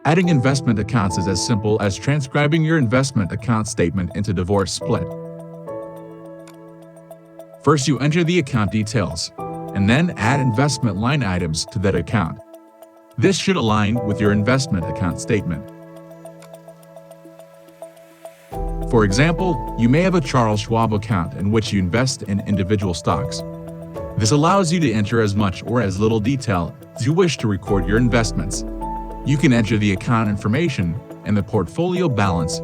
Adding investment accounts is as simple as transcribing your investment account statement into Divorce Split. First, you enter the account details, and then add investment line items to that account. This should align with your investment account statement. For example, you may have a Charles Schwab account in which you invest in individual stocks. This allows you to enter as much or as little detail as you wish to record your investments. You can enter the account information and the portfolio balance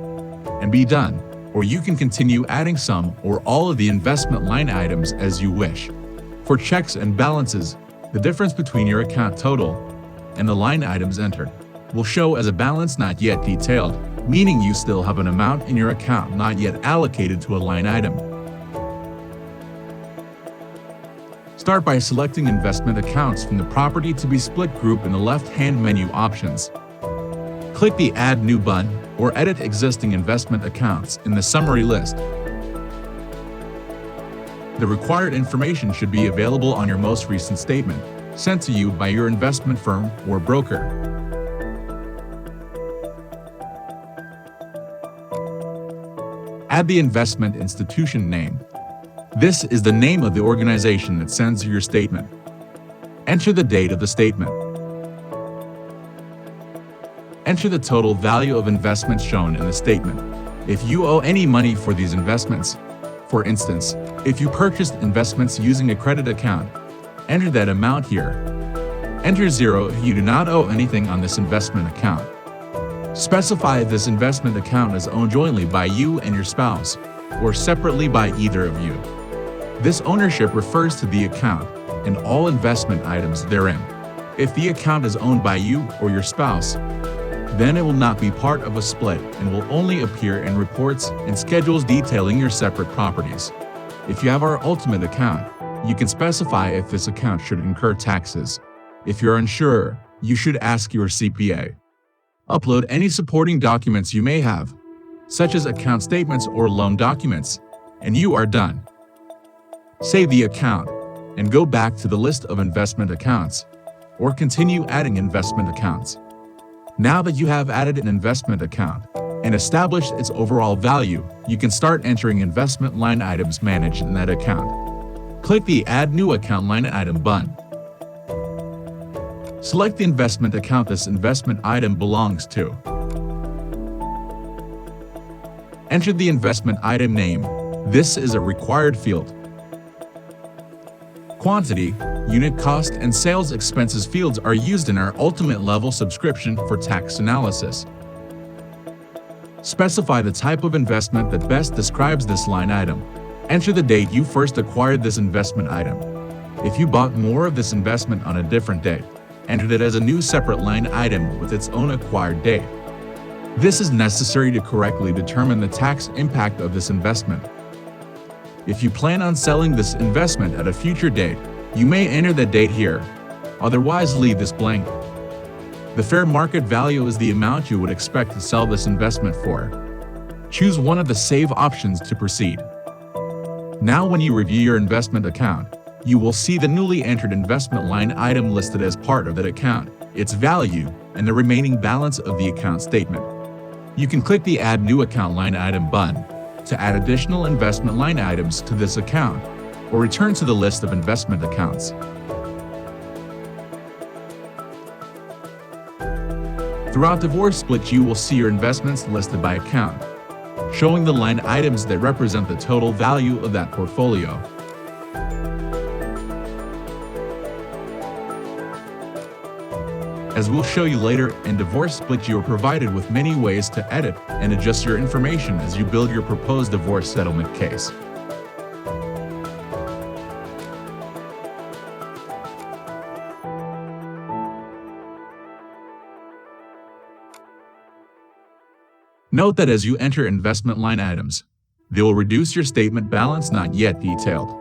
and be done, or you can continue adding some or all of the investment line items as you wish. For checks and balances, the difference between your account total and the line items entered will show as a balance not yet detailed, meaning you still have an amount in your account not yet allocated to a line item. Start by selecting investment accounts from the Property to be Split group in the left-hand menu options. Click the Add New button or Edit Existing Investment Accounts in the summary list. The required information should be available on your most recent statement, sent to you by your investment firm or broker. Add the investment institution name. This is the name of the organization that sends you your statement. Enter the date of the statement. Enter the total value of investments shown in the statement. If you owe any money for these investments, for instance, if you purchased investments using a credit account, enter that amount here. Enter 0 if you do not owe anything on this investment account. Specify if this investment account is owned jointly by you and your spouse, or separately by either of you. This ownership refers to the account and all investment items therein. If the account is owned by you or your spouse, then it will not be part of a split and will only appear in reports and schedules detailing your separate properties. If you have our Ultimate account, you can specify if this account should incur taxes. If you're unsure, you should ask your CPA. Upload any supporting documents you may have, such as account statements or loan documents, and you are done. Save the account and go back to the list of investment accounts, or continue adding investment accounts. Now that you have added an investment account and established its overall value, you can start entering investment line items managed in that account. Click the Add New Account Line Item button. Select the investment account this investment item belongs to. Enter the investment item name. This is a required field. Quantity, unit cost, and sales expenses fields are used in our Ultimate level subscription for tax analysis. Specify the type of investment that best describes this line item. Enter the date you first acquired this investment item. If you bought more of this investment on a different date, enter it as a new separate line item with its own acquired date. This is necessary to correctly determine the tax impact of this investment. If you plan on selling this investment at a future date, you may enter the date here. Otherwise, leave this blank. The fair market value is the amount you would expect to sell this investment for. Choose one of the save options to proceed. Now, when you review your investment account, you will see the newly entered investment line item listed as part of that account, its value, and the remaining balance of the account statement. You can click the Add New Account Line Item button to add additional investment line items to this account, or return to the list of investment accounts. Throughout Divorce Split, you will see your investments listed by account, showing the line items that represent the total value of that portfolio. As we'll show you later, in Divorce Split you are provided with many ways to edit and adjust your information as you build your proposed divorce settlement case. Note that as you enter investment line items, they will reduce your statement balance not yet detailed.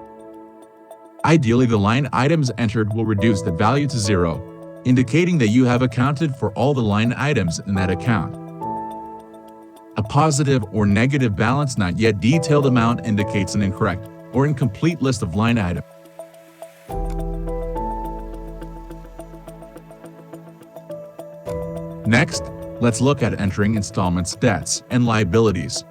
Ideally, the line items entered will reduce the value to 0, indicating that you have accounted for all the line items in that account. A positive or negative balance not yet detailed amount indicates an incorrect or incomplete list of line items. Next, Let's look at entering installments, debts, and liabilities.